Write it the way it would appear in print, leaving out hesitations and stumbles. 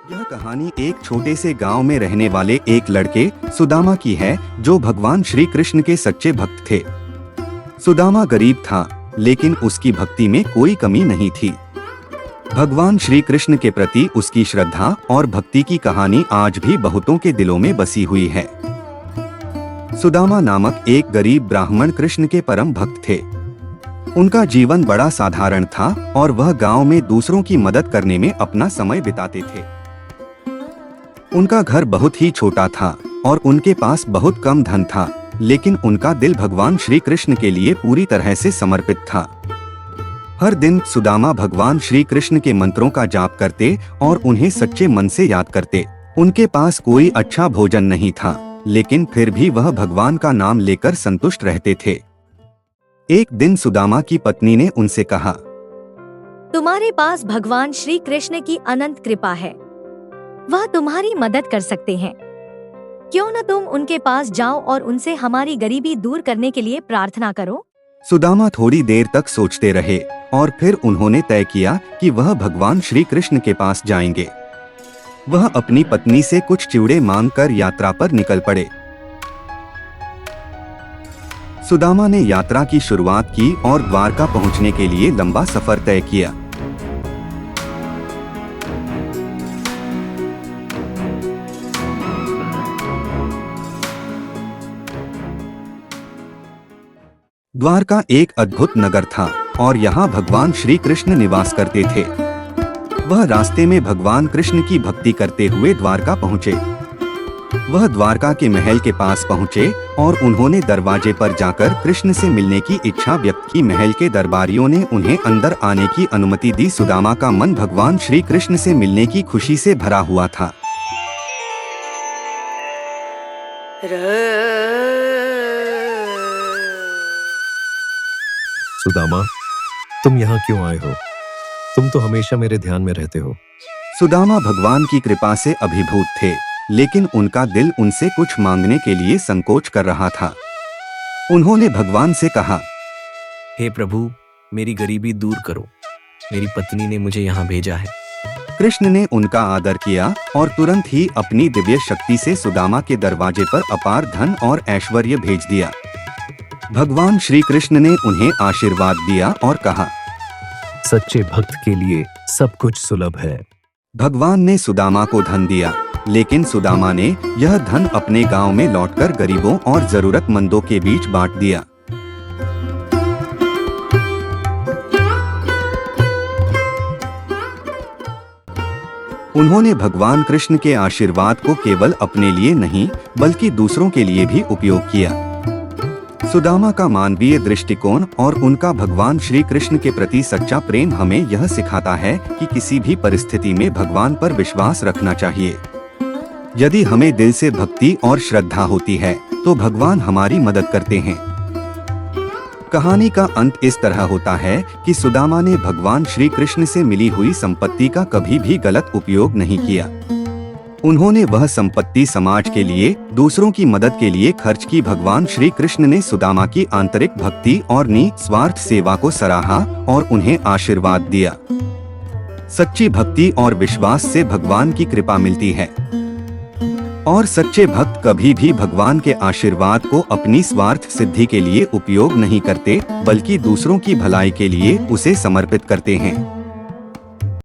यह कहानी एक छोटे से गांव में रहने वाले एक लड़के सुदामा की है, जो भगवान श्री कृष्ण के सच्चे भक्त थे। सुदामा गरीब था, लेकिन उसकी भक्ति में कोई कमी नहीं थी। भगवान श्री कृष्ण के प्रति उसकी श्रद्धा और भक्ति की कहानी आज भी बहुतों के दिलों में बसी हुई है। सुदामा नामक एक गरीब ब्राह्मण कृष्ण के परम भक्त थे। उनका जीवन बड़ा साधारण था और वह गांव में दूसरों की मदद करने में अपना समय बिताते थे। उनका घर बहुत ही छोटा था और उनके पास बहुत कम धन था, लेकिन उनका दिल भगवान श्री कृष्ण के लिए पूरी तरह से समर्पित था। हर दिन सुदामा भगवान श्री कृष्ण के मंत्रों का जाप करते और उन्हें सच्चे मन से याद करते। उनके पास कोई अच्छा भोजन नहीं था, लेकिन फिर भी वह भगवान का नाम लेकर संतुष्ट रहते थे। एक दिन सुदामा की पत्नी ने उनसे कहा, तुम्हारे पास भगवान श्री कृष्ण की अनंत कृपा है, वह तुम्हारी मदद कर सकते हैं। क्यों न तुम उनके पास जाओ और उनसे हमारी गरीबी दूर करने के लिए प्रार्थना करो। सुदामा थोड़ी देर तक सोचते रहे और फिर उन्होंने तय किया कि वह भगवान श्री कृष्ण के पास जाएंगे। वह अपनी पत्नी से कुछ चिवड़े मांगकर यात्रा पर निकल पड़े। सुदामा ने यात्रा की शुरुआत की और द्वारका पहुंचने के लिए लंबा सफर तय किया। द्वारका एक अद्भुत नगर था और यहाँ भगवान श्री कृष्ण निवास करते थे। वह रास्ते में भगवान कृष्ण की भक्ति करते हुए द्वारका पहुँचे। वह द्वारका के महल के पास पहुँचे और उन्होंने दरवाजे पर जाकर कृष्ण से मिलने की इच्छा व्यक्त की। महल के दरबारियों ने उन्हें अंदर आने की अनुमति दी। सुदामा का मन भगवान श्री कृष्ण से मिलने की खुशी से भरा हुआ था। सुदामा, तुम यहाँ क्यों आए हो? तुम तो हमेशा मेरे ध्यान में रहते हो। सुदामा भगवान की कृपा से अभिभूत थे, लेकिन उनका दिल उनसे कुछ मांगने के लिए संकोच कर रहा था। उन्होंने भगवान से कहा, हे प्रभु, मेरी गरीबी दूर करो। मेरी पत्नी ने मुझे यहाँ भेजा है। कृष्ण ने उनका आदर किया और तुरंत ही अपनी दिव्य शक्ति से सुदामा के दरवाजे पर अपार धन और ऐश्वर्य भेज दिया। भगवान श्री कृष्ण ने उन्हें आशीर्वाद दिया और कहा, सच्चे भक्त के लिए सब कुछ सुलभ है। भगवान ने सुदामा को धन दिया, लेकिन सुदामा ने यह धन अपने गांव में लौटकर गरीबों और जरूरतमंदों के बीच बांट दिया। उन्होंने भगवान कृष्ण के आशीर्वाद को केवल अपने लिए नहीं, बल्कि दूसरों के लिए भी उपयोग किया। सुदामा का मानवीय दृष्टिकोण और उनका भगवान श्री कृष्ण के प्रति सच्चा प्रेम हमें यह सिखाता है कि किसी भी परिस्थिति में भगवान पर विश्वास रखना चाहिए। यदि हमें दिल से भक्ति और श्रद्धा होती है, तो भगवान हमारी मदद करते हैं। कहानी का अंत इस तरह होता है कि सुदामा ने भगवान श्री कृष्ण से मिली हुई संपत्ति का कभी भी गलत उपयोग नहीं किया। उन्होंने वह संपत्ति समाज के लिए, दूसरों की मदद के लिए खर्च की। भगवान श्री कृष्ण ने सुदामा की आंतरिक भक्ति और निस्वार्थ सेवा को सराहा और उन्हें आशीर्वाद दिया। सच्ची भक्ति और विश्वास से भगवान की कृपा मिलती है और सच्चे भक्त कभी भी भगवान के आशीर्वाद को अपनी स्वार्थ सिद्धि के लिए उपयोग नहीं करते, बल्कि दूसरों की भलाई के लिए उसे समर्पित करते हैं।